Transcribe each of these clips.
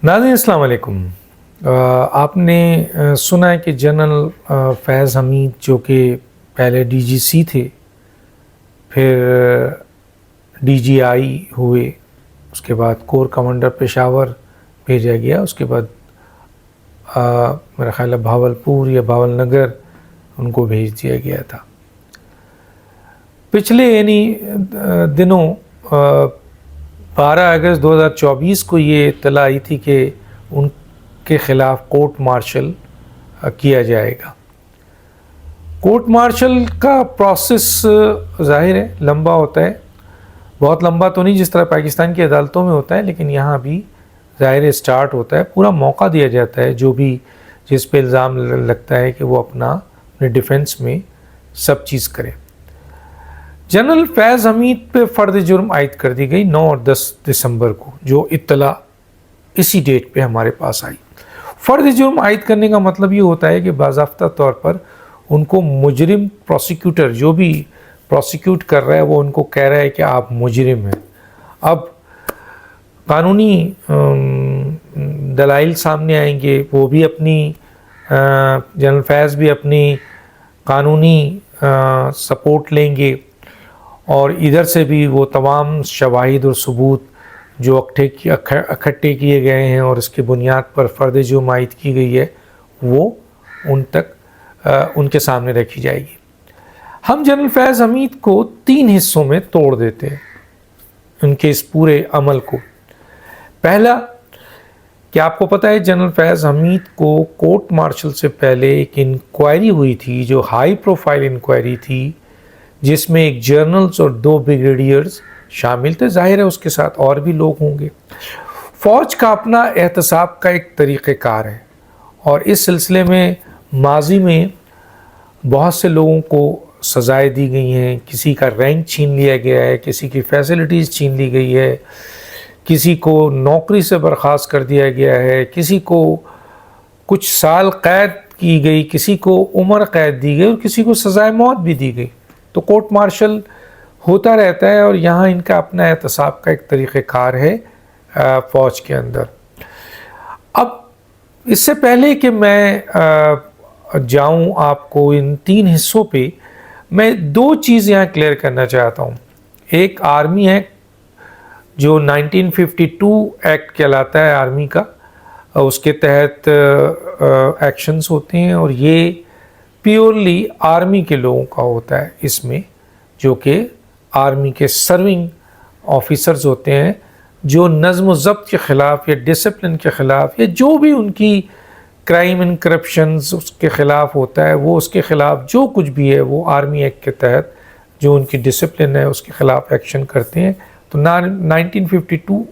ناظرین السلام علیکم۔ آپ نے سنا ہے کہ جنرل فیض حمید جو کہ پہلے ڈی جی سی تھے، پھر ڈی جی آئی ہوئے، اس کے بعد کور کمانڈر پشاور بھیجا گیا، اس کے بعد میرا خیال ہے بھاولپور یا بھاول نگر ان کو بھیج دیا گیا تھا۔ پچھلے دنوں 12 اگست 2024 کو یہ اطلاع آئی تھی کہ ان کے خلاف کورٹ مارشل کیا جائے گا۔ کورٹ مارشل کا پروسیس ظاہر ہے لمبا ہوتا ہے، بہت لمبا تو نہیں جس طرح پاکستان کی عدالتوں میں ہوتا ہے، لیکن یہاں بھی ظاہر اسٹارٹ ہوتا ہے، پورا موقع دیا جاتا ہے جو بھی جس پہ الزام لگتا ہے کہ وہ اپنے ڈیفنس میں سب چیز کرے۔ جنرل فیض حمید پہ فرد جرم عائد کر دی گئی 9 اور 10 دسمبر کو، جو اطلاع اسی ڈیٹ پہ ہمارے پاس آئی۔ فرد جرم عائد کرنے کا مطلب یہ ہوتا ہے کہ باضابطہ طور پر ان کو مجرم پروسیکیوٹر جو بھی پروسیکیوٹ کر رہا ہے وہ ان کو کہہ رہا ہے کہ آپ مجرم ہیں۔ اب قانونی دلائل سامنے آئیں گے، وہ بھی اپنی جنرل فیض بھی اپنی قانونی سپورٹ لیں گے، اور ادھر سے بھی وہ تمام شواہد اور ثبوت جو اکٹھے کیے گئے ہیں اور اس کی بنیاد پر فرد جرم عائد کی گئی ہے وہ ان کے سامنے رکھی جائے گی۔ ہم جنرل فیض حمید کو 3 حصوں میں توڑ دیتے ہیں ان کے اس پورے عمل کو۔ پہلا کہ آپ کو پتہ ہے جنرل فیض حمید کو کورٹ مارشل سے پہلے ایک انکوائری ہوئی تھی جو ہائی پروفائل انکوائری تھی، جس میں ایک جرنلز اور 2 بریگیڈیئرز شامل تھے۔ ظاہر ہے اس کے ساتھ اور بھی لوگ ہوں گے۔ فوج کا اپنا احتساب کا ایک طریقہ کار ہے، اور اس سلسلے میں ماضی میں بہت سے لوگوں کو سزائیں دی گئی ہیں، کسی کا رینک چھین لیا گیا ہے، کسی کی فیسلٹیز چھین لی گئی ہے، کسی کو نوکری سے برخاست کر دیا گیا ہے، کسی کو کچھ سال قید کی گئی، کسی کو عمر قید دی گئی، اور کسی کو سزائے موت بھی دی گئی۔ تو کورٹ مارشل ہوتا رہتا ہے، اور یہاں ان کا اپنا احتساب کا ایک طریقہ کار ہے فوج کے اندر۔ اب اس سے پہلے کہ میں جاؤں آپ کو ان 3 حصوں پہ، میں 2 چیز یہاں کلیئر کرنا چاہتا ہوں۔ ایک آرمی ایکٹ جو 1952 ایکٹ کہلاتا ہے آرمی کا، اس کے تحت ایکشنز ہوتے ہیں، اور یہ پیورلی آرمی کے لوگوں کا ہوتا ہے، اس میں جو کہ آرمی کے سرونگ آفیسرز ہوتے ہیں، جو نظم و ضبط کے خلاف یا ڈسپلن کے خلاف یا جو بھی ان کی کرائم اینڈ کرپشنز اس کے خلاف ہوتا ہے، وہ اس کے خلاف جو کچھ بھی ہے وہ آرمی ایکٹ کے تحت جو ان کی ڈسپلن ہے اس کے خلاف ایکشن کرتے ہیں، تو 1952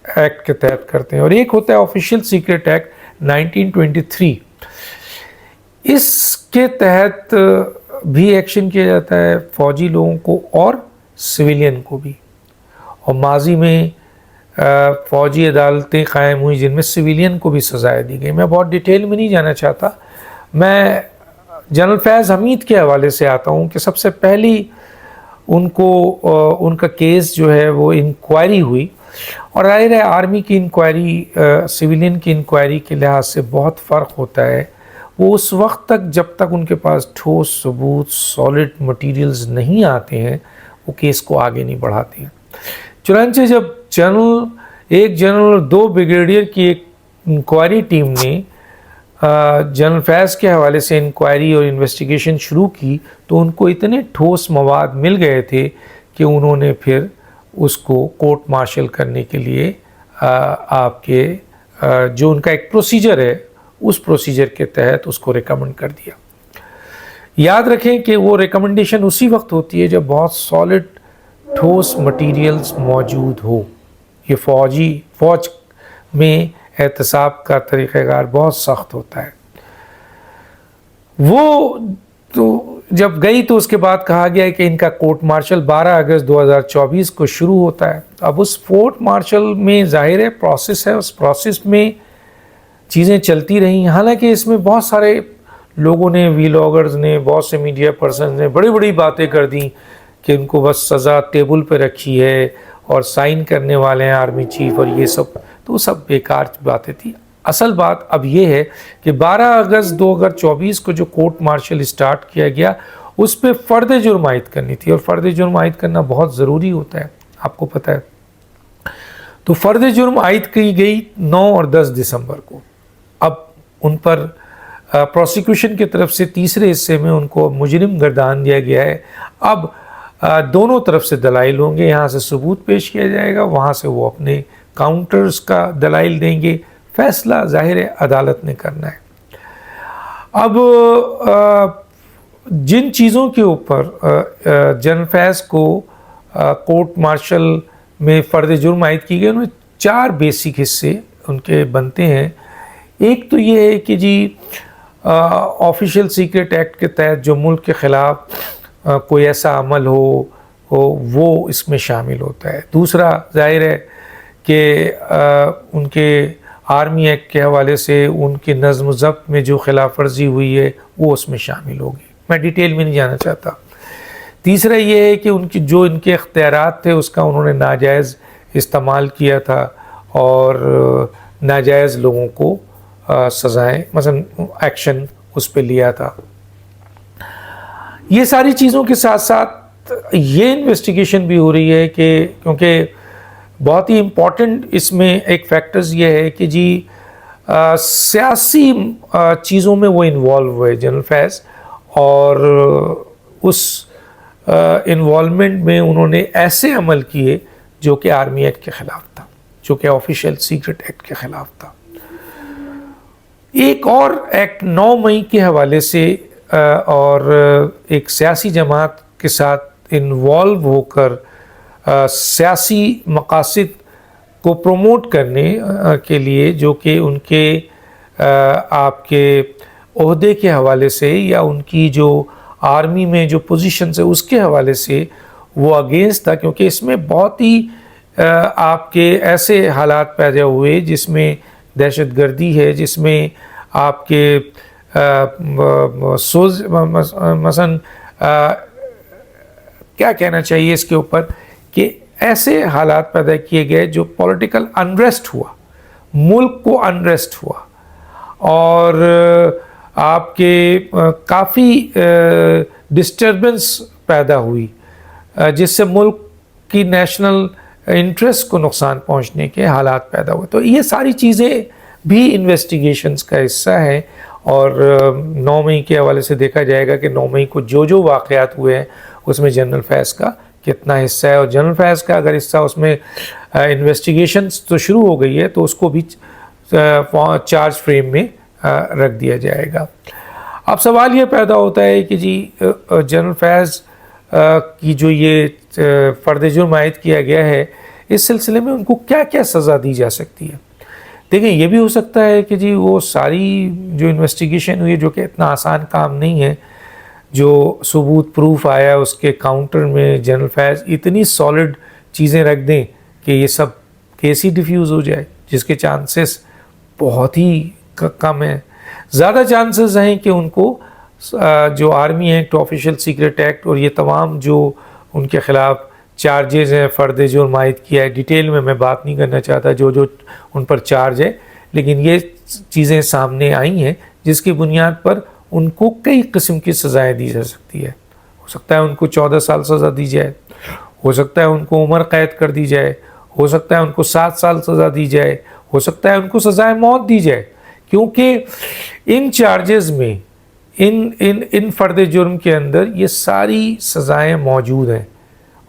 ایکٹ کے تحت کرتے ہیں۔ اور ایک ہوتا ہے آفیشیل سیکرٹ ایکٹ 1923، اس کے تحت بھی ایکشن کیا جاتا ہے فوجی لوگوں کو اور سویلین کو بھی، اور ماضی میں فوجی عدالتیں قائم ہوئی جن میں سویلین کو بھی سزائیں دی گئی۔ میں بہت ڈیٹیل میں نہیں جانا چاہتا، میں جنرل فیض حمید کے حوالے سے آتا ہوں کہ سب سے پہلی ان کا کیس جو ہے وہ انکوائری ہوئی، اور ظاہر ہے آرمی کی انکوائری سویلین کی انکوائری کے لحاظ سے بہت فرق ہوتا ہے۔ وہ اس وقت تک جب تک ان کے پاس ٹھوس ثبوت سالڈ مٹیریلز نہیں آتے ہیں وہ کیس کو آگے نہیں بڑھاتے ہیں۔ چنانچہ جب ایک جنرل اور 2 بریگیڈیئر کی ایک انکوائری ٹیم نے جنرل فیض کے حوالے سے انکوائری اور انویسٹیگیشن شروع کی، تو ان کو اتنے ٹھوس مواد مل گئے تھے کہ انہوں نے پھر اس کو کورٹ مارشل کرنے کے لیے آپ کے جو ان کا ایک پروسیجر ہے اس پروسیجر کے تحت اس کو ریکمنڈ کر دیا۔ یاد رکھیں کہ وہ ریکمنڈیشن اسی وقت ہوتی ہے جب بہت سالڈ ٹھوس مٹیریلز موجود ہو۔ یہ فوج میں احتساب کا طریقہ کار بہت سخت ہوتا ہے۔ وہ تو جب گئی تو اس کے بعد کہا گیا ہے کہ ان کا کورٹ مارشل 12 اگست 2024 کو شروع ہوتا ہے۔ اب اس کورٹ مارشل میں ظاہر ہے پروسیس ہے، اس پروسیس میں چیزیں چلتی رہیں، حالانکہ اس میں بہت سارے لوگوں نے، ویلاگرز نے، بہت سے میڈیا پرسنز نے بڑی بڑی باتیں کر دیں کہ ان کو بس سزا ٹیبل پہ رکھی ہے اور سائن کرنے والے ہیں آرمی چیف اور یہ سب، تو وہ سب بیکار باتیں تھیں۔ اصل بات اب یہ ہے کہ 12 اگست 2024 کو جو کورٹ مارشل اسٹارٹ کیا گیا اس پہ فرد جرم عائد کرنی تھی، اور فرد جرم عائد کرنا بہت ضروری ہوتا ہے، آپ کو پتہ ہے۔ تو فرد جرم عائد کی گئی 9 اور 10 دسمبر کو۔ اب ان پر پروسیکیوشن کی طرف سے تیسرے حصے میں ان کو مجرم گردان دیا گیا ہے۔ اب دونوں طرف سے دلائل ہوں گے، یہاں سے ثبوت پیش کیا جائے گا، وہاں سے وہ اپنے کاؤنٹرز کا دلائل دیں گے، فیصلہ ظاہر عدالت نے کرنا ہے۔ اب جن چیزوں کے اوپر جنرل فیض کو کورٹ مارشل میں فرد جرم عائد کی گئی، ان میں 4 بیسک حصے ان کے بنتے ہیں۔ ایک تو یہ ہے کہ جی آفیشیل سیکرٹ ایکٹ کے تحت جو ملک کے خلاف کوئی ایسا عمل ہو وہ اس میں شامل ہوتا ہے۔ دوسرا ظاہر ہے کہ ان کے آرمی ایکٹ کے حوالے سے ان کی نظم و ضبط میں جو خلاف ورزی ہوئی ہے وہ اس میں شامل ہوگی، میں ڈیٹیل میں نہیں جانا چاہتا۔ تیسرا یہ ہے کہ ان کے اختیارات تھے اس کا انہوں نے ناجائز استعمال کیا تھا اور ناجائز لوگوں کو سزائیں مثلا ایکشن اس پہ لیا تھا۔ یہ ساری چیزوں کے ساتھ ساتھ یہ انویسٹیگیشن بھی ہو رہی ہے کہ کیونکہ بہت ہی امپورٹنٹ اس میں ایک فیکٹرز یہ ہے کہ جی سیاسی چیزوں میں وہ انوالو ہوئے جنرل فیض، اور اس انوالومنٹ میں انہوں نے ایسے عمل کیے جو کہ آرمی ایکٹ کے خلاف تھا، جو کہ آفیشیل سیکرٹ ایکٹ کے خلاف تھا۔ ایک اور ایکٹ 9 مئی کے حوالے سے اور ایک سیاسی جماعت کے ساتھ انوالو ہو کر سیاسی مقاصد کو پروموٹ کرنے کے لیے، جو کہ ان کے آپ کے عہدے کے حوالے سے یا ان کی جو آرمی میں جو پوزیشنز ہے اس کے حوالے سے وہ اگینسٹ تھا، کیونکہ اس میں بہت ہی آپ کے ایسے حالات پیدا ہوئے جس میں دہشت گردی ہے، جس میں آپ کے مثلا کیا کہنا چاہیے اس کے اوپر کہ ایسے حالات پیدا کیے گئے جو پولیٹیکل انریسٹ ہوا، ملک کو انریسٹ ہوا، اور آپ کے کافی ڈسٹربنس پیدا ہوئی جس سے ملک کی نیشنل انٹرسٹ کو نقصان پہنچنے کے حالات پیدا ہوئے۔ تو یہ ساری چیزیں بھی انویسٹیگیشنز کا حصہ ہیں، اور 9 مئی کے حوالے سے دیکھا جائے گا کہ 9 مئی کو جو واقعات ہوئے ہیں اس میں جنرل فیض کا کتنا حصہ ہے، اور جنرل فیض کا اگر حصہ اس میں انویسٹیگیشنز تو شروع ہو گئی ہے تو اس کو بھی چارج فریم میں رکھ دیا جائے گا۔ اب سوال یہ پیدا ہوتا ہے کہ جی جنرل فیض کی جو یہ فرد جرم عائد کیا گیا ہے اس سلسلے میں ان کو کیا کیا سزا دی جا سکتی ہے؟ دیکھیں، یہ بھی ہو سکتا ہے کہ جی وہ ساری جو انویسٹیگیشن ہوئی جو کہ اتنا آسان کام نہیں ہے، جو ثبوت پروف آیا اس کے کاؤنٹر میں جنرل فیض اتنی سالڈ چیزیں رکھ دیں کہ یہ سب کیس ہی ڈیفیوز ہو جائے، جس کے چانسز بہت ہی کم ہیں۔ زیادہ چانسز ہیں کہ ان کو جو army act, official secret act اور یہ تمام جو ان کے خلاف چارجز ہیں، فرد جرم عائد کیا ہے، ڈیٹیل میں بات نہیں کرنا چاہتا جو ان پر چارج ہے، لیکن یہ چیزیں سامنے آئی ہیں جس کی بنیاد پر ان کو کئی قسم کی سزائیں دی جا سکتی ہے۔ ہو سکتا ہے ان کو 14 سال سزا دی جائے، ہو سکتا ہے ان کو عمر قید کر دی جائے، ہو سکتا ہے ان کو 7 سال سزا دی جائے، ہو سکتا ہے ان کو سزائے موت دی جائے، کیونکہ ان چارجز میں ان فرد جرم کے اندر یہ ساری سزائیں موجود ہیں،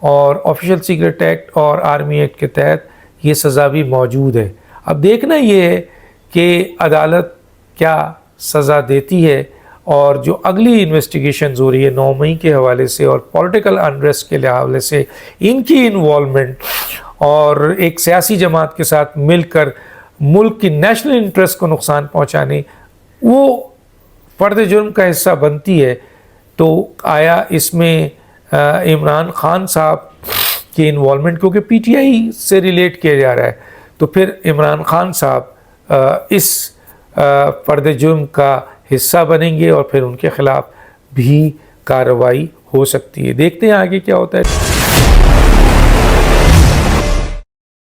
اور آفیشیل سیکرٹ ایکٹ اور آرمی ایکٹ کے تحت یہ سزا بھی موجود ہے۔ اب دیکھنا یہ ہے کہ عدالت کیا سزا دیتی ہے، اور جو اگلی انویسٹیگیشنز ہو رہی ہے 9 مئی کے حوالے سے اور پولیٹیکل انریسٹ کے حوالے سے ان کی انوالومنٹ، اور ایک سیاسی جماعت کے ساتھ مل کر ملک کی نیشنل انٹرسٹ کو نقصان پہنچانے، وہ فرد جرم کا حصہ بنتی ہے۔ تو آیا اس میں عمران خان صاحب کی انوالومنٹ، کیونکہ پی ٹی آئی سے ریلیٹ کیا جا رہا ہے، تو پھر عمران خان صاحب اس فرد جرم کا حصہ بنیں گے اور پھر ان کے خلاف بھی کارروائی ہو سکتی ہے۔ دیکھتے ہیں آگے کیا ہوتا ہے۔